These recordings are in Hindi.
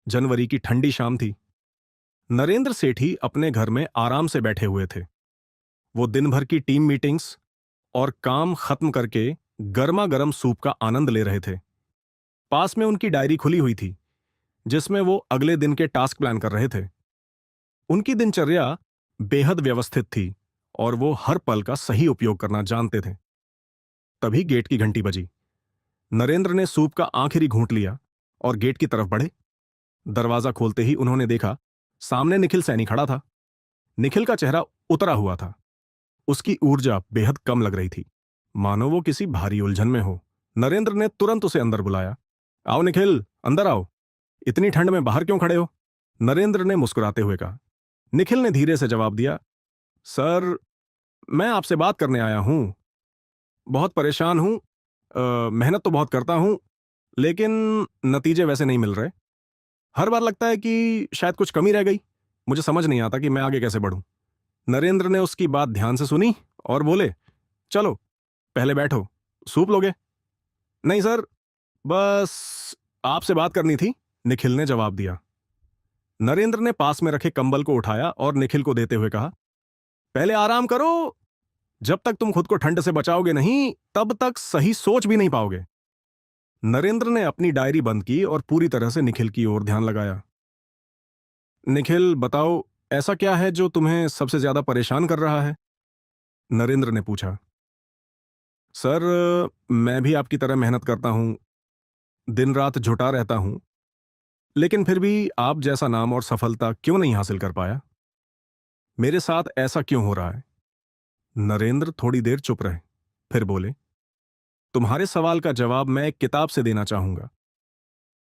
जनवरी की ठंडी शाम थी। नरेंद्र सेठी अपने घर में आराम से बैठे हुए थे। वो दिन भर की टीम मीटिंग्स और काम खत्म करके गर्मा गर्म सूप का आनंद ले रहे थे। पास में उनकी डायरी खुली हुई थी, जिसमें वो अगले दिन के टास्क प्लान कर रहे थे। उनकी दिनचर्या बेहद व्यवस्थित थी और वो हर पल का सही उपयोग करना जानते थे। तभी गेट की घंटी बजी। नरेंद्र ने सूप का आखिरी घूंट लिया और गेट की तरफ बढ़े। दरवाजा खोलते ही उन्होंने देखा, सामने निखिल सैनी खड़ा था। निखिल का चेहरा उतरा हुआ था। उसकी ऊर्जा बेहद कम लग रही थी, मानो वो किसी भारी उलझन में हो। नरेंद्र ने तुरंत उसे अंदर बुलाया। आओ निखिल, अंदर आओ। इतनी ठंड में बाहर क्यों खड़े हो? नरेंद्र ने मुस्कुराते हुए कहा। निखिल ने धीरे से जवाब दिया, सर, मैं आपसे बात करने आया हूं। बहुत परेशान हूं। मेहनत तो बहुत करता हूं, लेकिन नतीजे वैसे नहीं मिल रहे। हर बार लगता है कि शायद कुछ कमी रह गई। मुझे समझ नहीं आता कि मैं आगे कैसे बढ़ूं। नरेंद्र ने उसकी बात ध्यान से सुनी और बोले, चलो पहले बैठो, सूप लोगे? नहीं सर, बस आपसे बात करनी थी, निखिल ने जवाब दिया। नरेंद्र ने पास में रखे कंबल को उठाया और निखिल को देते हुए कहा, पहले आराम करो। जब तक तुम खुद को ठंड से बचाओगे नहीं, तब तक सही सोच भी नहीं पाओगे। नरेंद्र ने अपनी डायरी बंद की और पूरी तरह से निखिल की ओर ध्यान लगाया। निखिल, बताओ, ऐसा क्या है जो तुम्हें सबसे ज्यादा परेशान कर रहा है? नरेंद्र ने पूछा। सर, मैं भी आपकी तरह मेहनत करता हूं, दिन रात जुटा रहता हूं, लेकिन फिर भी आप जैसा नाम और सफलता क्यों नहीं हासिल कर पाया? मेरे साथ ऐसा क्यों हो रहा है? नरेंद्र थोड़ी देर चुप रहे, फिर बोले, तुम्हारे सवाल का जवाब मैं एक किताब से देना चाहूंगा,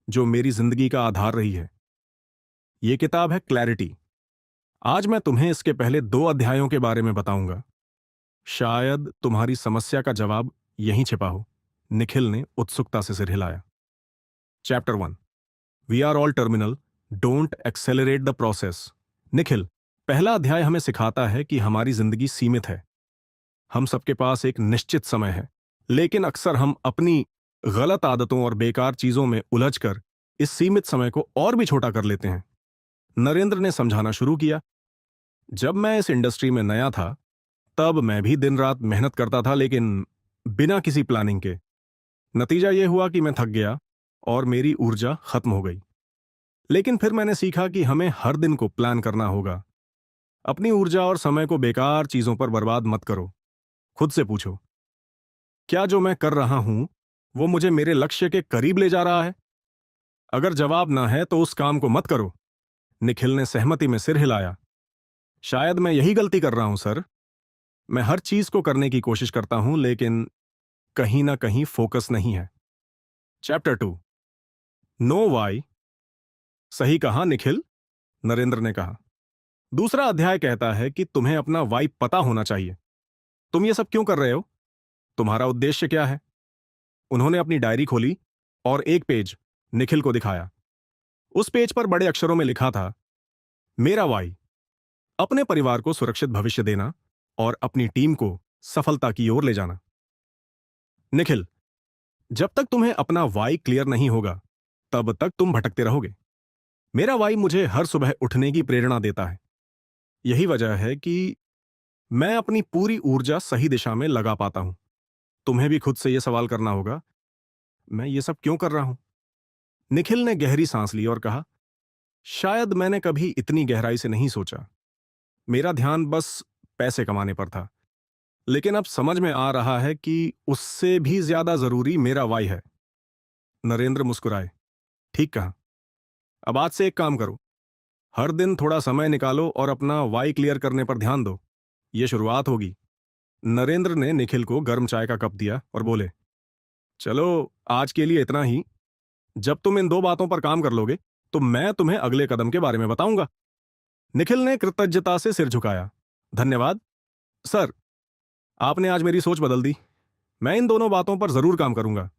जो मेरी जिंदगी का आधार रही है। यह किताब है क्लैरिटी। आज मैं तुम्हें इसके पहले 2 अध्यायों के बारे में बताऊंगा। शायद तुम्हारी समस्या का जवाब यहीं छिपा हो। निखिल ने उत्सुकता से सिर हिलाया। Chapter 1, we are all terminal, don't accelerate the process. Nikhil, पहला अध्याय हमें सिखाता है कि हमारी जिंदगी सीमित है। हम सबके पास एक निश्चित समय है, लेकिन अक्सर हम अपनी गलत आदतों और बेकार चीजों में उलझकर इस सीमित समय को और भी छोटा कर लेते हैं। नरेंद्र ने समझाना शुरू किया, जब मैं इस इंडस्ट्री में नया था, तब मैं भी दिन रात मेहनत करता था, लेकिन बिना किसी प्लानिंग के। नतीजा यह हुआ कि मैं थक गया और मेरी ऊर्जा खत्म हो गई। लेकिन फिर मैंने सीखा कि हमें हर दिन को प्लान करना होगा। अपनी ऊर्जा और समय को बेकार चीजों पर बर्बाद मत करो। खुद से पूछो, क्या जो मैं कर रहा हूं वो मुझे मेरे लक्ष्य के करीब ले जा रहा है? अगर जवाब ना है तो उस काम को मत करो। निखिल ने सहमति में सिर हिलाया। शायद मैं यही गलती कर रहा हूं सर। मैं हर चीज को करने की कोशिश करता हूं, लेकिन कहीं ना कहीं फोकस नहीं है। Chapter 2, know why. सही कहा निखिल, नरेंद्र ने कहा। दूसरा अध्याय कहता है कि तुम्हें अपना वाई पता होना चाहिए। तुम ये सब क्यों कर रहे हो? तुम्हारा उद्देश्य क्या है? उन्होंने अपनी डायरी खोली और एक पेज निखिल को दिखाया। उस पेज पर बड़े अक्षरों में लिखा था, मेरा वाई, अपने परिवार को सुरक्षित भविष्य देना और अपनी टीम को सफलता की ओर ले जाना। निखिल, जब तक तुम्हें अपना वाई क्लियर नहीं होगा, तब तक तुम भटकते रहोगे। मेरा वाई मुझे हर सुबह उठने की प्रेरणा देता है। यही वजह है कि मैं अपनी पूरी ऊर्जा सही दिशा में लगा पाता हूं। तुम्हें भी खुद से यह सवाल करना होगा, मैं ये सब क्यों कर रहा हूं? निखिल ने गहरी सांस ली और कहा, शायद मैंने कभी इतनी गहराई से नहीं सोचा। मेरा ध्यान बस पैसे कमाने पर था। लेकिन अब समझ में आ रहा है कि उससे भी ज्यादा जरूरी मेरा वाई है। नरेंद्र मुस्कुराए। ठीक कहा। अब आज से एक काम करो, हर दिन थोड़ा समय निकालो और अपना वाई क्लियर करने पर ध्यान दो। यह शुरुआत होगी। नरेंद्र ने निखिल को गर्म चाय का कप दिया और बोले, चलो आज के लिए इतना ही। जब तुम इन 2 बातों पर काम कर लोगे, तो मैं तुम्हें अगले कदम के बारे में बताऊंगा। निखिल ने कृतज्ञता से सिर झुकाया। धन्यवाद सर, आपने आज मेरी सोच बदल दी। मैं इन दोनों बातों पर जरूर काम करूंगा।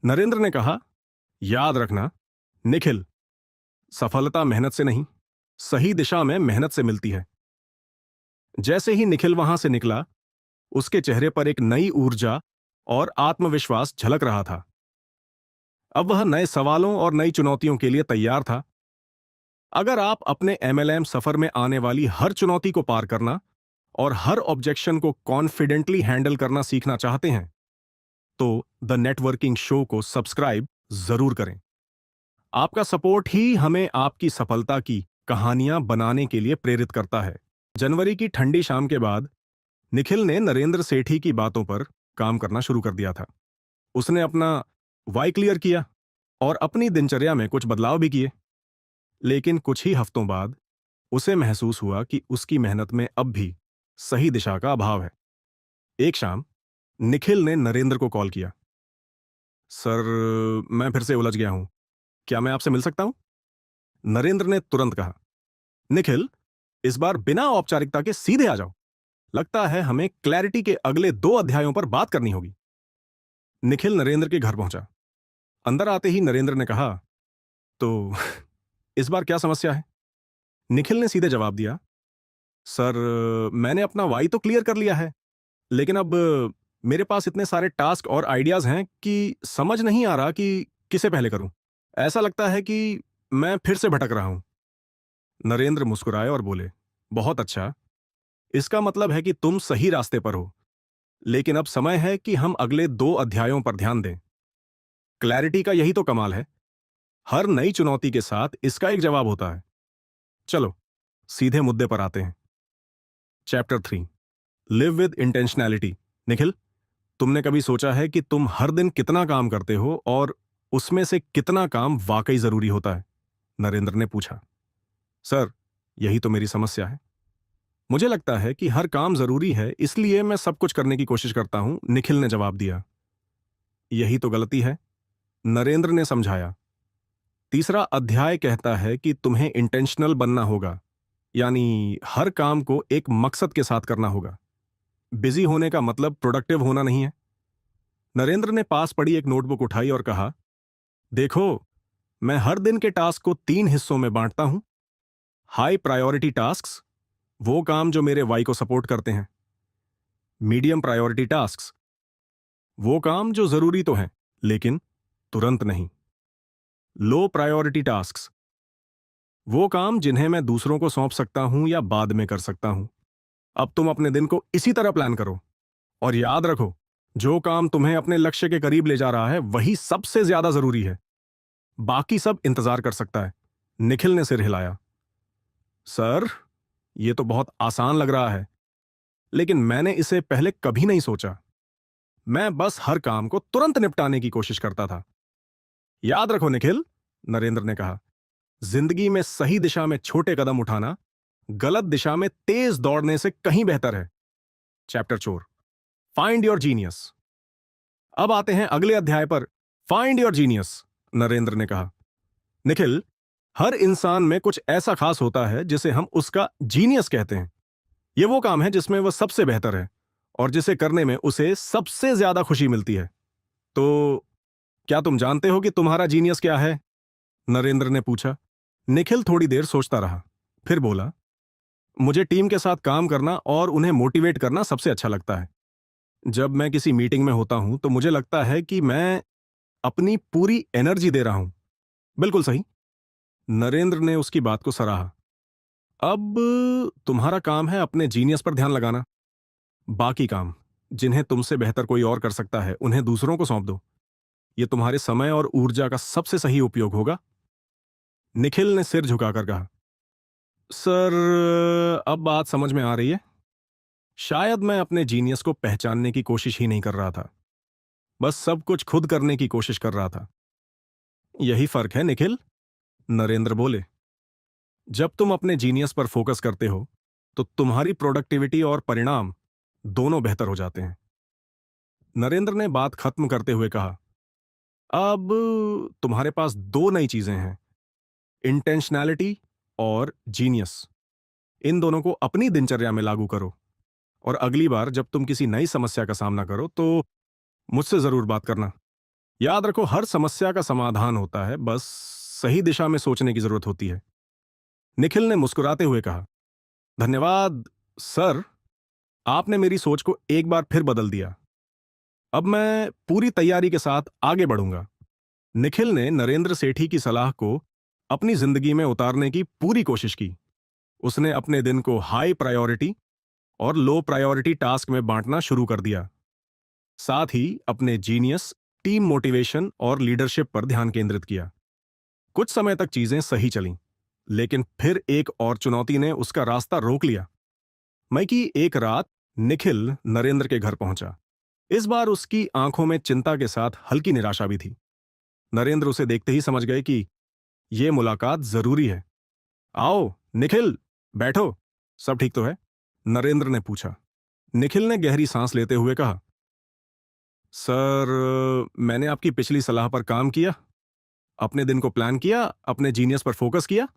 नरेंद्र ने कहा, याद रखना निखिल, सफलता मेहनत से नहीं, सही दिशा में मेहनत से मिलती है। जैसे ही निखिल वहां से निकला, उसके चेहरे पर एक नई ऊर्जा और आत्मविश्वास झलक रहा था। अब वह नए सवालों और नई चुनौतियों के लिए तैयार था। अगर आप अपने एमएलएम सफर में आने वाली हर चुनौती को पार करना और हर ऑब्जेक्शन को कॉन्फिडेंटली हैंडल करना सीखना चाहते हैं, तो द नेटवर्किंग शो को सब्सक्राइब जरूर करें। आपका सपोर्ट ही हमें आपकी सफलता की कहानियां बनाने के लिए प्रेरित करता है। जनवरी की ठंडी शाम के बाद निखिल ने नरेंद्र सेठी की बातों पर काम करना शुरू कर दिया था। उसने अपना वाई क्लियर किया और अपनी दिनचर्या में कुछ बदलाव भी किए। लेकिन कुछ ही हफ्तों बाद उसे महसूस हुआ कि उसकी मेहनत में अब भी सही दिशा का अभाव है। एक शाम निखिल ने नरेंद्र को कॉल किया। सर, मैं फिर से उलझ गया हूं, क्या मैं आपसे मिल सकता हूं? नरेंद्र ने तुरंत कहा, निखिल, इस बार बिना औपचारिकता के सीधे आ जाओ। लगता है हमें क्लैरिटी के अगले 2 अध्यायों पर बात करनी होगी। निखिल नरेंद्र के घर पहुंचा। अंदर आते ही नरेंद्र ने कहा, तो इस बार क्या समस्या है? निखिल ने सीधे जवाब दिया, सर, मैंने अपना वाई तो क्लियर कर लिया है, लेकिन अब मेरे पास इतने सारे टास्क और आइडियाज हैं कि समझ नहीं आ रहा कि किसे पहले करूं। ऐसा लगता है कि मैं फिर से भटक रहा हूं। नरेंद्र मुस्कुराए और बोले, बहुत अच्छा, इसका मतलब है कि तुम सही रास्ते पर हो। लेकिन अब समय है कि हम अगले 2 अध्यायों पर ध्यान दें। क्लैरिटी का यही तो कमाल है। हर नई चुनौती के साथ इसका एक जवाब होता है। चलो सीधे मुद्दे पर आते हैं। Chapter 3, live with intentionality. Nikhil, तुमने कभी सोचा है कि तुम हर दिन कितना काम करते हो और उसमें से कितना काम वाकई जरूरी होता है? नरेंद्र ने पूछा। सर, यही तो मेरी समस्या है। मुझे लगता है कि हर काम जरूरी है, इसलिए मैं सब कुछ करने की कोशिश करता हूं, निखिल ने जवाब दिया। यही तो गलती है, नरेंद्र ने समझाया। तीसरा अध्याय कहता है कि तुम्हें इंटेंशनल बनना होगा, यानी हर काम को एक मकसद के साथ करना होगा। बिजी होने का मतलब प्रोडक्टिव होना नहीं है। नरेंद्र ने पास पड़ी एक नोटबुक उठाई और कहा, देखो, मैं हर दिन के टास्क को 3 हिस्सों में बांटता हूं। हाई प्रायोरिटी टास्क्स, वो काम जो मेरे वाई को सपोर्ट करते हैं। मीडियम प्रायोरिटी टास्क्स, वो काम जो जरूरी तो हैं लेकिन तुरंत नहीं। लो प्रायोरिटी टास्क्स, वो काम जिन्हें मैं दूसरों को सौंप सकता हूं या बाद में कर सकता हूं। अब तुम अपने दिन को इसी तरह प्लान करो और याद रखो, जो काम तुम्हें अपने लक्ष्य के करीब ले जा रहा है वही सबसे ज्यादा जरूरी है। बाकी सब इंतजार कर सकता है। निखिल ने सिर हिलाया। सर, यह तो बहुत आसान लग रहा है, लेकिन मैंने इसे पहले कभी नहीं सोचा। मैं बस हर काम को तुरंत निपटाने की कोशिश करता था। याद रखो निखिल, नरेंद्र ने कहा, जिंदगी में सही दिशा में छोटे कदम उठाना गलत दिशा में तेज दौड़ने से कहीं बेहतर है। Chapter 4, find your genius. अब आते हैं अगले अध्याय पर। फाइंड योर जीनियस, नरेंद्र ने कहा। निखिल, हर इंसान में कुछ ऐसा खास होता है जिसे हम उसका जीनियस कहते हैं। यह वो काम है जिसमें वह सबसे बेहतर है और जिसे करने में उसे सबसे ज्यादा खुशी मिलती है। तो क्या तुम जानते हो कि तुम्हारा जीनियस क्या है? नरेंद्र ने पूछा। निखिल थोड़ी देर सोचता रहा, फिर बोला, मुझे टीम के साथ काम करना और उन्हें मोटिवेट करना सबसे अच्छा लगता है। जब मैं किसी मीटिंग में होता हूं तो मुझे लगता है कि मैं अपनी पूरी एनर्जी दे रहा हूं। बिल्कुल सही, नरेंद्र ने उसकी बात को सराहा। अब तुम्हारा काम है अपने जीनियस पर ध्यान लगाना। बाकी काम जिन्हें तुमसे बेहतर कोई और कर सकता है उन्हें दूसरों को सौंप दो। यह तुम्हारे समय और ऊर्जा का सबसे सही उपयोग होगा। निखिल ने सिर झुकाकर कहा, सर, अब बात समझ में आ रही है। शायद मैं अपने जीनियस को पहचानने की कोशिश ही नहीं कर रहा था, बस सब कुछ खुद करने की कोशिश कर रहा था। यही फर्क है निखिल, नरेंद्र बोले। जब तुम अपने जीनियस पर फोकस करते हो तो तुम्हारी प्रोडक्टिविटी और परिणाम दोनों बेहतर हो जाते हैं। नरेंद्र ने बात खत्म करते हुए कहा, अब तुम्हारे पास 2 नई चीजें हैं, इंटेंशनैलिटी और जीनियस। इन दोनों को अपनी दिनचर्या में लागू करो और अगली बार जब तुम किसी नई समस्या का सामना करो तो मुझसे जरूर बात करना। याद रखो, हर समस्या का समाधान होता है, बस सही दिशा में सोचने की जरूरत होती है। निखिल ने मुस्कुराते हुए कहा, धन्यवाद सर, आपने मेरी सोच को एक बार फिर बदल दिया। अब मैं पूरी तैयारी के साथ आगे बढ़ूंगा। निखिल ने नरेंद्र सेठी की सलाह को अपनी जिंदगी में उतारने की पूरी कोशिश की। उसने अपने दिन को हाई प्रायोरिटी और लो प्रायोरिटी टास्क में बांटना शुरू कर दिया। साथ ही अपने जीनियस, टीम मोटिवेशन और लीडरशिप पर ध्यान केंद्रित किया। कुछ समय तक चीजें सही चलीं, लेकिन फिर एक और चुनौती ने उसका रास्ता रोक लिया। मई की एक रात निखिल नरेंद्र के घर पहुंचा। इस बार उसकी आंखों में चिंता के साथ हल्की निराशा भी थी। नरेंद्र उसे देखते ही समझ गए कि यह मुलाकात जरूरी है। आओ निखिल, बैठो। सब ठीक तो है? नरेंद्र ने पूछा। निखिल ने गहरी सांस लेते हुए कहा, सर, मैंने आपकी पिछली सलाह पर काम किया, अपने दिन को प्लान किया, अपने जीनियस पर फोकस किया,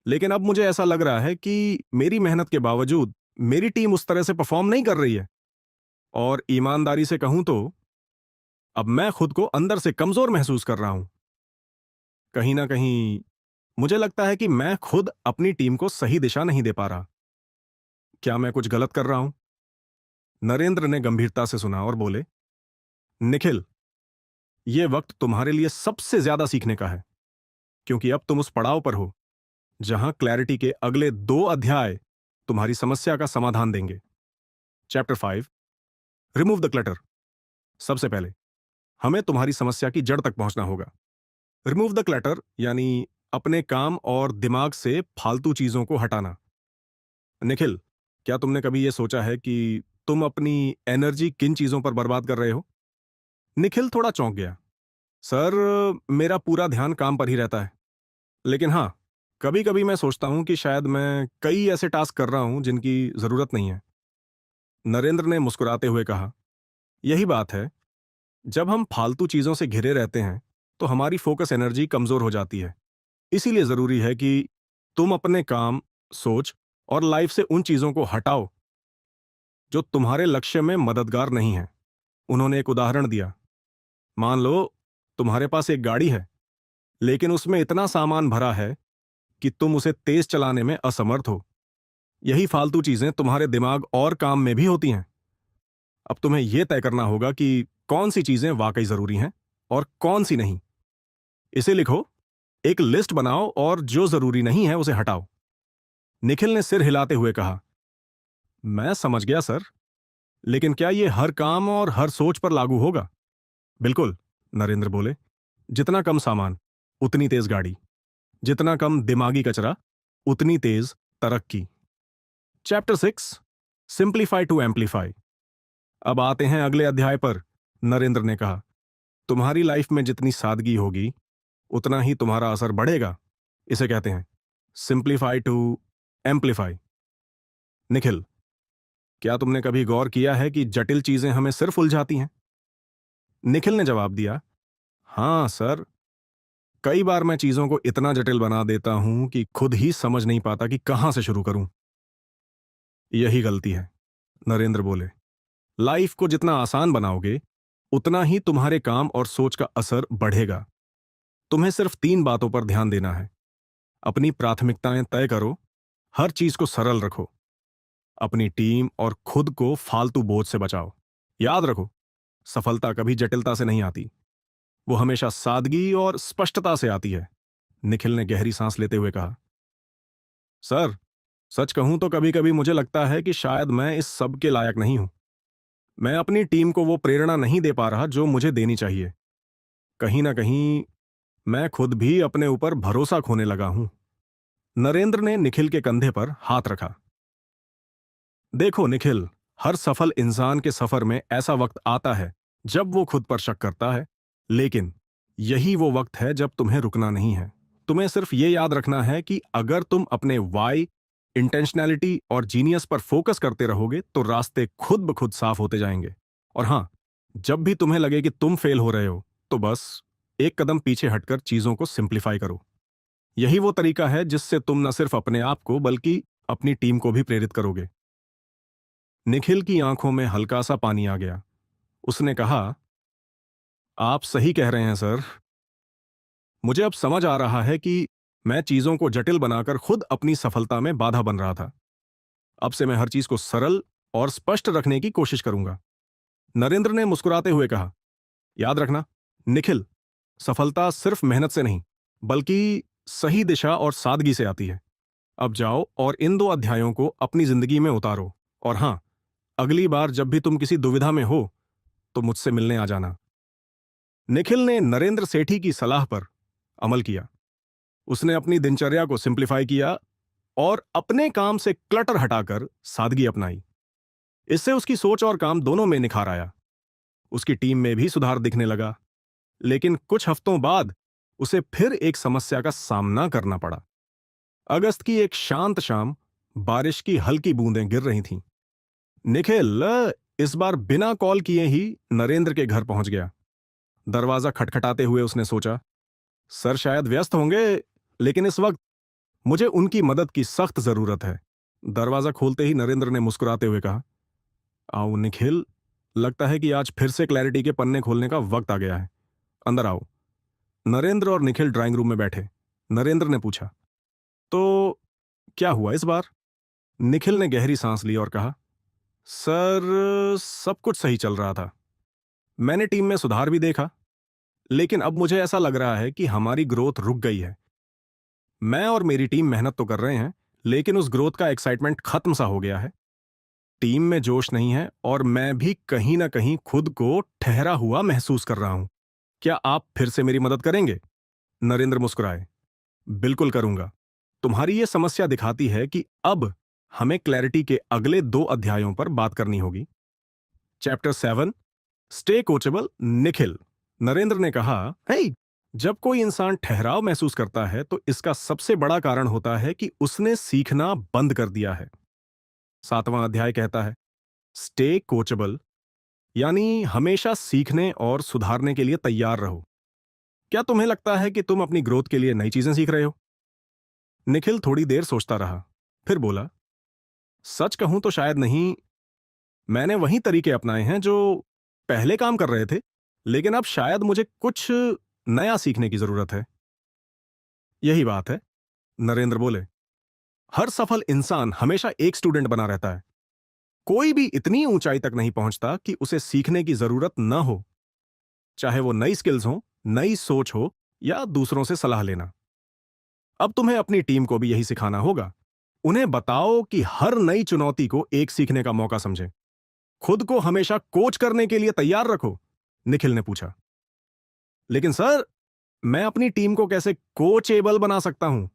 लेकिन अब मुझे ऐसा लग रहा है कि मेरी मेहनत के बावजूद मेरी टीम उस तरह से परफॉर्म नहीं कर रही है। और ईमानदारी से कहूं तो अब मैं खुद को अंदर से कमजोर महसूस कर रहा हूं। कहीं ना कहीं मुझे लगता है कि मैं खुद अपनी टीम को सही दिशा नहीं दे पा रहा। क्या मैं कुछ गलत कर रहा हूं? नरेंद्र ने गंभीरता से सुना और बोले, निखिल, यह वक्त तुम्हारे लिए सबसे ज्यादा सीखने का है, क्योंकि अब तुम उस पड़ाव पर हो जहां क्लैरिटी के अगले 2 अध्याय तुम्हारी समस्या का समाधान देंगे। Chapter 5, remove the clutter. सबसे पहले हमें तुम्हारी समस्या की जड़ तक पहुंचना होगा। रिमूव द क्लटर यानी अपने काम और दिमाग से फालतू चीजों को हटाना। निखिल, क्या तुमने कभी यह सोचा है कि तुम अपनी एनर्जी किन चीजों पर बर्बाद कर रहे हो? निखिल थोड़ा चौंक गया। सर, मेरा पूरा ध्यान काम पर ही रहता है, लेकिन हाँ, कभी कभी मैं सोचता हूं कि शायद मैं कई ऐसे टास्क कर रहा हूं जिनकी जरूरत नहीं है। नरेंद्र ने मुस्कुराते हुए कहा, यही बात है, जब हम फालतू चीजों से घिरे रहते हैं तो हमारी फोकस एनर्जी कमजोर हो जाती है। इसीलिए जरूरी है कि तुम अपने काम, सोच और लाइफ से उन चीजों को हटाओ जो तुम्हारे लक्ष्य में मददगार नहीं है। उन्होंने एक उदाहरण दिया। मान लो तुम्हारे पास एक गाड़ी है, लेकिन उसमें इतना सामान भरा है कि तुम उसे तेज चलाने में असमर्थ हो। यही फालतू चीजें तुम्हारे दिमाग और काम में भी होती हैं। अब तुम्हें यह तय करना होगा कि कौन सी चीजें वाकई जरूरी हैं और कौन सी नहीं। इसे लिखो, एक लिस्ट बनाओ और जो जरूरी नहीं है उसे हटाओ। निखिल ने सिर हिलाते हुए कहा, मैं समझ गया सर, लेकिन क्या यह हर काम और हर सोच पर लागू होगा? बिल्कुल, नरेंद्र बोले। जितना कम सामान, उतनी तेज गाड़ी। जितना कम दिमागी कचरा, उतनी तेज तरक्की। Chapter 6, simplify to amplify. अब आते हैं अगले अध्याय पर। नरेंद्र ने कहा, तुम्हारी लाइफ में जितनी सादगी होगी उतना ही तुम्हारा असर बढ़ेगा। इसे कहते हैं सिंप्लीफाई टू एम्पलीफाई। निखिल, क्या तुमने कभी गौर किया है कि जटिल चीजें हमें सिर्फ उलझाती हैं? निखिल ने जवाब दिया, हां सर, कई बार मैं चीजों को इतना जटिल बना देता हूं कि खुद ही समझ नहीं पाता कि कहां से शुरू करूं। यही गलती है, नरेंद्र बोले। लाइफ को जितना आसान बनाओगे उतना ही तुम्हारे काम और सोच का असर बढ़ेगा। तुम्हें सिर्फ 3 बातों पर ध्यान देना है। अपनी प्राथमिकताएं तय करो, हर चीज को सरल रखो, अपनी टीम और खुद को फालतू बोझ से बचाओ। याद रखो, सफलता कभी जटिलता से नहीं आती, वो हमेशा सादगी और स्पष्टता से आती है। निखिल ने गहरी सांस लेते हुए कहा, सर, सच कहूं तो कभी कभी मुझे लगता है कि शायद मैं इस सब के लायक नहीं हूं। मैं अपनी टीम को वो प्रेरणा नहीं दे पा रहा जो मुझे देनी चाहिए। कहीं ना कहीं मैं खुद भी अपने ऊपर भरोसा खोने लगा हूं। नरेंद्र ने निखिल के कंधे पर हाथ रखा। देखो निखिल, हर सफल इंसान के सफर में ऐसा वक्त आता है जब वो खुद पर शक करता है, लेकिन यही वो वक्त है जब तुम्हें रुकना नहीं है। तुम्हें सिर्फ ये याद रखना है कि अगर तुम अपने वाई, इंटेंशनैलिटी और जीनियस पर फोकस करते रहोगे तो रास्ते खुद ब खुद साफ होते जाएंगे। और हां, जब भी तुम्हें लगे कि तुम फेल हो रहे हो तो बस एक कदम पीछे हटकर चीजों को सिंप्लीफाई करो। यही वो तरीका है जिससे तुम न सिर्फ अपने आप को बल्कि अपनी टीम को भी प्रेरित करोगे। निखिल की आंखों में हल्का सा पानी आ गया। उसने कहा, आप सही कह रहे हैं सर। मुझे अब समझ आ रहा है कि मैं चीजों को जटिल बनाकर खुद अपनी सफलता में बाधा बन रहा था। अब से मैं हर चीज को सरल और स्पष्ट रखने की कोशिश करूंगा। नरेंद्र ने मुस्कुराते हुए कहा, याद रखना निखिल, सफलता सिर्फ मेहनत से नहीं, बल्कि सही दिशा और सादगी से आती है। अब जाओ और इन 2 अध्यायों को अपनी जिंदगी में उतारो। और हाँ, अगली बार जब भी तुम किसी दुविधा में हो, तो मुझसे मिलने आ जाना। निखिल ने नरेंद्र सेठी की सलाह पर अमल किया। उसने अपनी दिनचर्या को सिंप्लीफाई किया और अपने काम से क्लटर हटाकर सादगी अपनाई। इससे उसकी सोच और काम दोनों में निखार आया। उसकी टीम में भी सुधार दिखने लगा। लेकिन कुछ हफ्तों बाद उसे फिर एक समस्या का सामना करना पड़ा। अगस्त की एक शांत शाम, बारिश की हल्की बूंदें गिर रही थीं। निखिल इस बार बिना कॉल किए ही नरेंद्र के घर पहुंच गया। दरवाजा खटखटाते हुए उसने सोचा, सर शायद व्यस्त होंगे, लेकिन इस वक्त मुझे उनकी मदद की सख्त जरूरत है। दरवाजा खोलते ही नरेंद्र ने मुस्कुराते हुए कहा, आओ निखिल, लगता है कि आज फिर से क्लैरिटी के पन्ने खोलने का वक्त आ गया है। अंदर आओ। नरेंद्र और निखिल ड्राइंग रूम में बैठे। नरेंद्र ने पूछा, तो क्या हुआ इस बार? निखिल ने गहरी सांस ली और कहा, सर सब कुछ सही चल रहा था। मैंने टीम में सुधार भी देखा, लेकिन अब मुझे ऐसा लग रहा है कि हमारी ग्रोथ रुक गई है। मैं और मेरी टीम मेहनत तो कर रहे हैं, लेकिन उस ग्रोथ का एक्साइटमेंट खत्म सा हो गया है। टीम में जोश नहीं है और मैं भी कहीं ना कहीं खुद को ठहरा हुआ महसूस कर रहा हूं। क्या आप फिर से मेरी मदद करेंगे? नरेंद्र मुस्कुराए। बिल्कुल करूंगा। तुम्हारी यह समस्या दिखाती है कि अब हमें क्लैरिटी के अगले 2 अध्यायों पर बात करनी होगी। Chapter 7, stay coachable Nikhil. Narendra ने कहा, हे, जब कोई इंसान ठहराव महसूस करता है तो इसका सबसे बड़ा कारण होता है कि उसने सीखना बंद कर दिया है। 7वां अध्याय कहता है, स्टे कोचेबल, यानी हमेशा सीखने और सुधारने के लिए तैयार रहो। क्या तुम्हें लगता है कि तुम अपनी ग्रोथ के लिए नई चीजें सीख रहे हो? निखिल थोड़ी देर सोचता रहा, फिर बोला, सच कहूं तो शायद नहीं। मैंने वही तरीके अपनाए हैं जो पहले काम कर रहे थे, लेकिन अब शायद मुझे कुछ नया सीखने की जरूरत है। यही बात है, नरेंद्र बोले। हर सफल इंसान हमेशा एक स्टूडेंट बना रहता है। कोई भी इतनी ऊंचाई तक नहीं पहुंचता कि उसे सीखने की जरूरत न हो, चाहे वो नई स्किल्स हो, नई सोच हो या दूसरों से सलाह लेना। अब तुम्हें अपनी टीम को भी यही सिखाना होगा। उन्हें बताओ कि हर नई चुनौती को एक सीखने का मौका समझें। खुद को हमेशा कोच करने के लिए तैयार रखो। निखिल ने पूछा, लेकिन सर, मैं अपनी टीम को कैसे कोचेबल बना सकता हूं?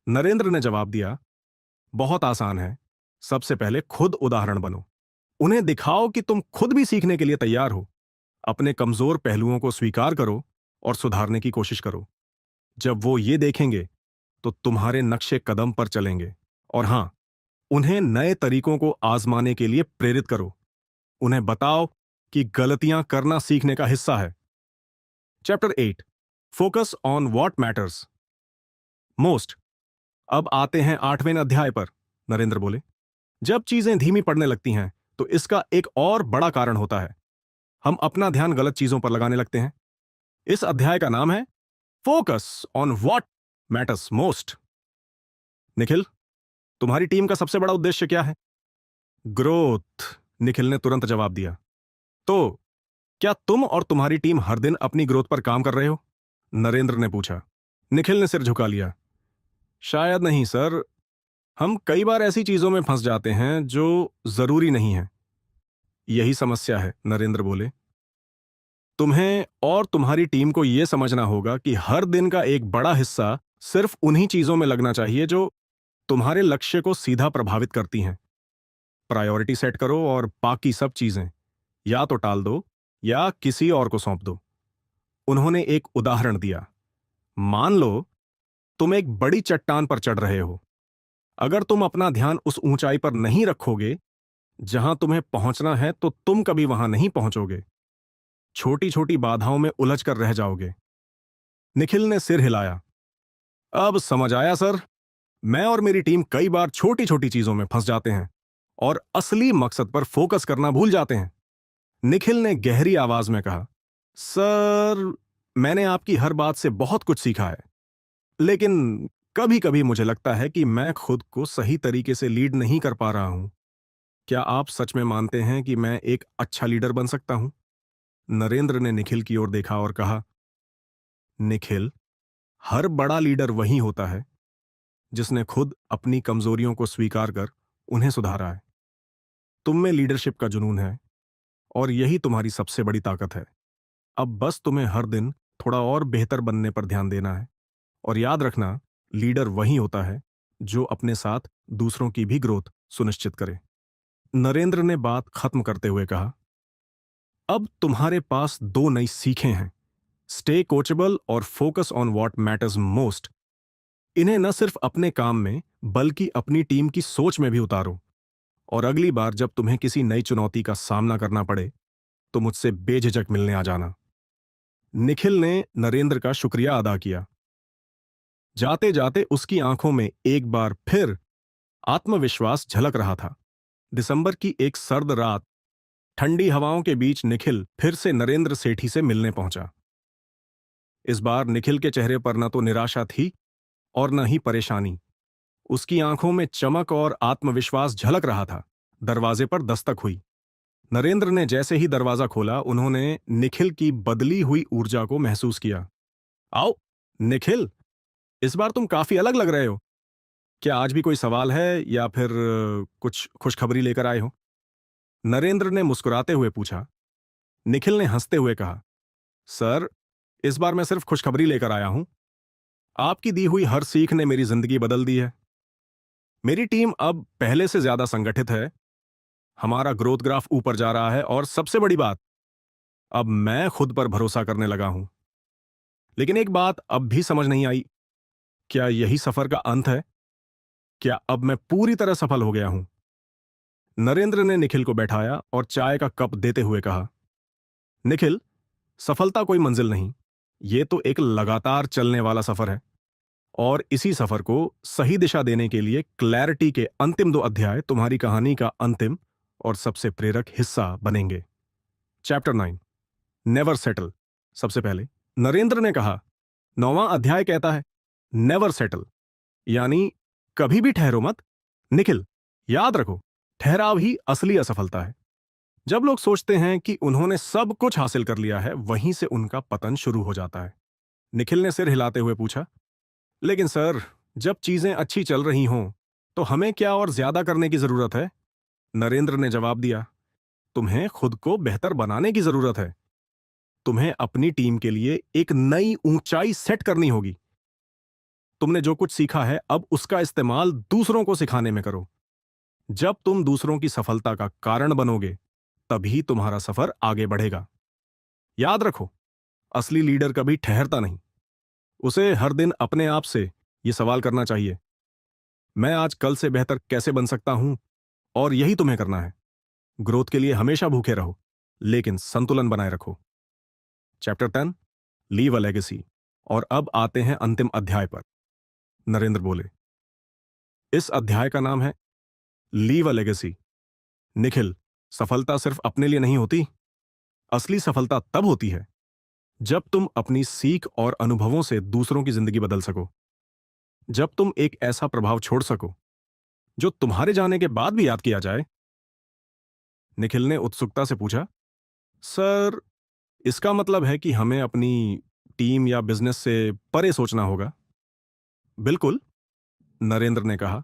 नरेंद्र ने जवाब दिया, बहुत आसान है। सबसे पहले खुद उदाहरण बनो। उन्हें दिखाओ कि तुम खुद भी सीखने के लिए तैयार हो। अपने कमजोर पहलुओं को स्वीकार करो और सुधारने की कोशिश करो। जब वो ये देखेंगे तो तुम्हारे नक्शे कदम पर चलेंगे। और हां, उन्हें नए तरीकों को आजमाने के लिए प्रेरित करो। उन्हें बताओ कि गलतियां करना सीखने का हिस्सा है। Chapter 8, focus on what matters most. अब आते हैं 8वें अध्याय पर। नरेंद्र बोले, जब चीजें धीमी पड़ने लगती हैं तो इसका एक और बड़ा कारण होता है। हम अपना ध्यान गलत चीजों पर लगाने लगते हैं। इस अध्याय का नाम है focus on what matters most. Nikhil, तुम्हारी टीम का सबसे बड़ा उद्देश्य क्या है? ग्रोथ, निखिल ने तुरंत जवाब दिया। तो क्या तुम और तुम्हारी टीम हर दिन अपनी ग्रोथ पर काम कर रहे हो? नरेंद्र ने पूछा। निखिल ने सिर झुका लिया। शायद नहीं सर, हम कई बार ऐसी चीजों में फंस जाते हैं जो जरूरी नहीं है। यही समस्या है, नरेंद्र बोले। तुम्हें और तुम्हारी टीम को यह समझना होगा कि हर दिन का एक बड़ा हिस्सा सिर्फ उन्हीं चीजों में लगना चाहिए जो तुम्हारे लक्ष्य को सीधा प्रभावित करती हैं। प्रायोरिटी सेट करो और बाकी सब चीजें या तो टाल दो या किसी और को सौंप दो। उन्होंने एक उदाहरण दिया। मान लो तुम एक बड़ी चट्टान पर चढ़ रहे हो। अगर तुम अपना ध्यान उस ऊंचाई पर नहीं रखोगे जहां तुम्हें पहुंचना है, तो तुम कभी वहां नहीं पहुंचोगे। छोटी छोटी बाधाओं में उलझ कर रह जाओगे। निखिल ने सिर हिलाया। अब समझ आया सर। मैं और मेरी टीम कई बार छोटी छोटी चीजों में फंस जाते हैं और असली मकसद पर फोकस करना भूल जाते हैं। निखिल ने गहरी आवाज में कहा, सर, मैंने आपकी हर बात से बहुत कुछ सीखा है, लेकिन कभी कभी मुझे लगता है कि मैं खुद को सही तरीके से लीड नहीं कर पा रहा हूं। क्या आप सच में मानते हैं कि मैं एक अच्छा लीडर बन सकता हूं? नरेंद्र ने निखिल की ओर देखा और कहा, निखिल, हर बड़ा लीडर वही होता है जिसने खुद अपनी कमजोरियों को स्वीकार कर उन्हें सुधारा है। तुम में लीडरशिप का जुनून है और यही तुम्हारी सबसे बड़ी ताकत है। अब बस तुम्हें हर दिन थोड़ा और बेहतर बनने पर ध्यान देना है। और याद रखना, लीडर वही होता है जो अपने साथ दूसरों की भी ग्रोथ सुनिश्चित करे। नरेंद्र ने बात खत्म करते हुए कहा, अब तुम्हारे पास दो नई सीखें हैं, स्टे कोचेबल और focus on what matters most. इन्हें न सिर्फ अपने काम में बल्कि अपनी टीम की सोच में भी उतारो। और अगली बार जब तुम्हें किसी नई चुनौती का सामना करना पड़े तो मुझसे बेझिझक मिलने आ जाना। निखिल ने नरेंद्र का शुक्रिया अदा किया। जाते जाते उसकी आंखों में एक बार फिर आत्मविश्वास झलक रहा था। दिसंबर की एक सर्द रात, ठंडी हवाओं के बीच निखिल फिर से नरेंद्र सेठी से मिलने पहुंचा। इस बार निखिल के चेहरे पर न तो निराशा थी और न ही परेशानी। उसकी आंखों में चमक और आत्मविश्वास झलक रहा था। दरवाजे पर दस्तक हुई। नरेंद्र ने जैसे ही दरवाजा खोला, उन्होंने निखिल की बदली हुई ऊर्जा को महसूस किया। आओ निखिल, इस बार तुम काफी अलग लग रहे हो। क्या आज भी कोई सवाल है या फिर कुछ खुशखबरी लेकर आए हो? नरेंद्र ने मुस्कुराते हुए पूछा। निखिल ने हंसते हुए कहा, सर, इस बार मैं सिर्फ खुशखबरी लेकर आया हूं। आपकी दी हुई हर सीख ने मेरी जिंदगी बदल दी है। मेरी टीम अब पहले से ज्यादा संगठित है। हमारा ग्रोथ ग्राफ ऊपर जा रहा है और सबसे बड़ी बात, अब मैं खुद पर भरोसा करने लगा हूं। लेकिन एक बात अब भी समझ नहीं आई, क्या यही सफर का अंत है? क्या अब मैं पूरी तरह सफल हो गया हूं? नरेंद्र ने निखिल को बैठाया और चाय का कप देते हुए कहा, निखिल, सफलता कोई मंजिल नहीं, ये तो एक लगातार चलने वाला सफर है। और इसी सफर को सही दिशा देने के लिए क्लैरिटी के अंतिम दो अध्याय तुम्हारी कहानी का अंतिम और सबसे प्रेरक हिस्सा बनेंगे। Chapter 9, never settle. सबसे पहले नरेंद्र ने कहा, 9वां अध्याय कहता है नेवर सेटल, यानी कभी भी ठहरो मत। निखिल, याद रखो, ठहराव ही असली असफलता है। जब लोग सोचते हैं कि उन्होंने सब कुछ हासिल कर लिया है, वहीं से उनका पतन शुरू हो जाता है। निखिल ने सिर हिलाते हुए पूछा, लेकिन सर, जब चीजें अच्छी चल रही हों तो हमें क्या और ज्यादा करने की जरूरत है? नरेंद्र ने जवाब दिया, तुम्हें खुद को बेहतर बनाने की जरूरत है। तुम्हें अपनी टीम के लिए एक नई ऊंचाई सेट करनी होगी। तुमने जो कुछ सीखा है, अब उसका इस्तेमाल दूसरों को सिखाने में करो। जब तुम दूसरों की सफलता का कारण बनोगे, तभी तुम्हारा सफर आगे बढ़ेगा। याद रखो, असली लीडर कभी ठहरता नहीं। उसे हर दिन अपने आप से यह सवाल करना चाहिए, मैं आज कल से बेहतर कैसे बन सकता हूं? और यही तुम्हें करना है। ग्रोथ के लिए हमेशा भूखे रहो, लेकिन संतुलन बनाए रखो। Chapter 10, leave a legacy. और अब आते हैं अंतिम अध्याय पर। नरेंद्र बोले, इस अध्याय का नाम है लीव अ लेगेसी। निखिल, सफलता सिर्फ अपने लिए नहीं होती। असली सफलता तब होती है जब तुम अपनी सीख और अनुभवों से दूसरों की जिंदगी बदल सको। जब तुम एक ऐसा प्रभाव छोड़ सको जो तुम्हारे जाने के बाद भी याद किया जाए। निखिल ने उत्सुकता से पूछा, सर, इसका मतलब है कि हमें अपनी टीम या बिजनेस से परे सोचना होगा? बिल्कुल, नरेंद्र ने कहा,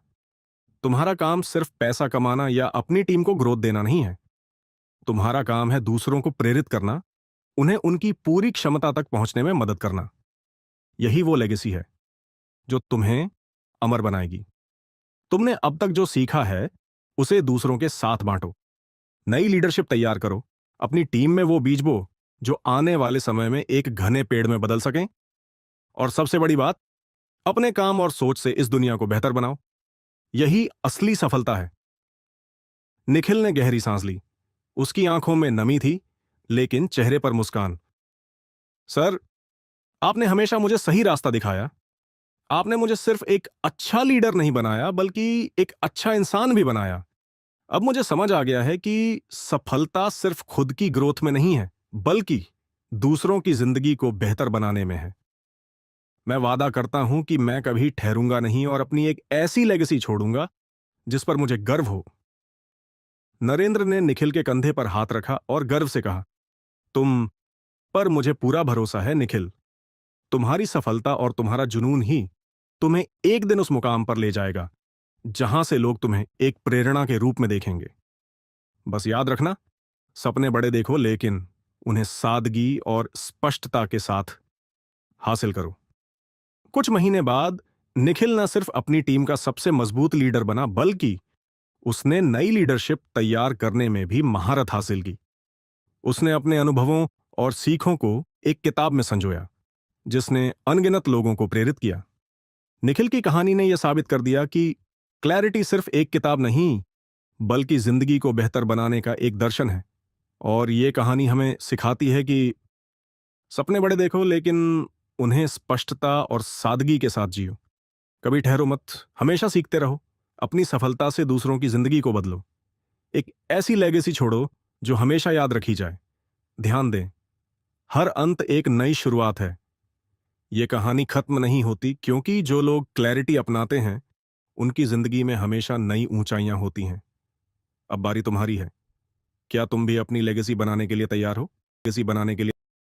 तुम्हारा काम सिर्फ पैसा कमाना या अपनी टीम को ग्रोथ देना नहीं है। तुम्हारा काम है दूसरों को प्रेरित करना, उन्हें उनकी पूरी क्षमता तक पहुंचने में मदद करना। यही वो लेगेसी है जो तुम्हें अमर बनाएगी। तुमने अब तक जो सीखा है, उसे दूसरों के साथ बांटो। नई लीडरशिप तैयार करो। अपनी टीम में वो बीज बो जो आने वाले समय में एक घने पेड़ में बदल सकें। और सबसे बड़ी बात, अपने काम और सोच से इस दुनिया को बेहतर बनाओ। यही असली सफलता है। निखिल ने गहरी सांस ली। उसकी आंखों में नमी थी, लेकिन चेहरे पर मुस्कान। सर, आपने हमेशा मुझे सही रास्ता दिखाया। आपने मुझे सिर्फ एक अच्छा लीडर नहीं बनाया, बल्कि एक अच्छा इंसान भी बनाया। अब मुझे समझ आ गया है कि सफलता सिर्फ खुद की ग्रोथ में नहीं है, बल्कि दूसरों की जिंदगी को बेहतर बनाने में है। मैं वादा करता हूं कि मैं कभी ठहरूंगा नहीं और अपनी एक ऐसी लेगेसी छोड़ूंगा जिस पर मुझे गर्व हो। नरेंद्र ने निखिल के कंधे पर हाथ रखा और गर्व से कहा, तुम पर मुझे पूरा भरोसा है निखिल। तुम्हारी सफलता और तुम्हारा जुनून ही तुम्हें एक दिन उस मुकाम पर ले जाएगा जहां से लोग तुम्हें एक प्रेरणा के रूप में देखेंगे। बस याद रखना, सपने बड़े देखो लेकिन उन्हें सादगी और स्पष्टता के साथ हासिल करो। कुछ महीने बाद निखिल न सिर्फ अपनी टीम का सबसे मजबूत लीडर बना, बल्कि उसने नई लीडरशिप तैयार करने में भी महारत हासिल की। उसने अपने अनुभवों और सीखों को एक किताब में संजोया, जिसने अनगिनत लोगों को प्रेरित किया। निखिल की कहानी ने यह साबित कर दिया कि क्लैरिटी सिर्फ एक किताब नहीं, बल्कि जिंदगी को बेहतर बनाने का एक दर्शन है। और यह कहानी हमें सिखाती है कि सपने बड़े देखो लेकिन उन्हें स्पष्टता और सादगी के साथ जियो। कभी ठहरो मत, हमेशा सीखते रहो, अपनी सफलता से दूसरों की जिंदगी को बदलो, एक ऐसी लेगेसी छोड़ो जो हमेशा याद रखी जाए। ध्यान दें, हर अंत एक नई शुरुआत है। यह कहानी खत्म नहीं होती, क्योंकि जो लोग क्लैरिटी अपनाते हैं उनकी जिंदगी में हमेशा नई ऊंचाइयां होती हैं। अब बारी तुम्हारी है। क्या तुम भी अपनी लेगेसी बनाने के लिए तैयार हो? लेगेसी बनाने के लिए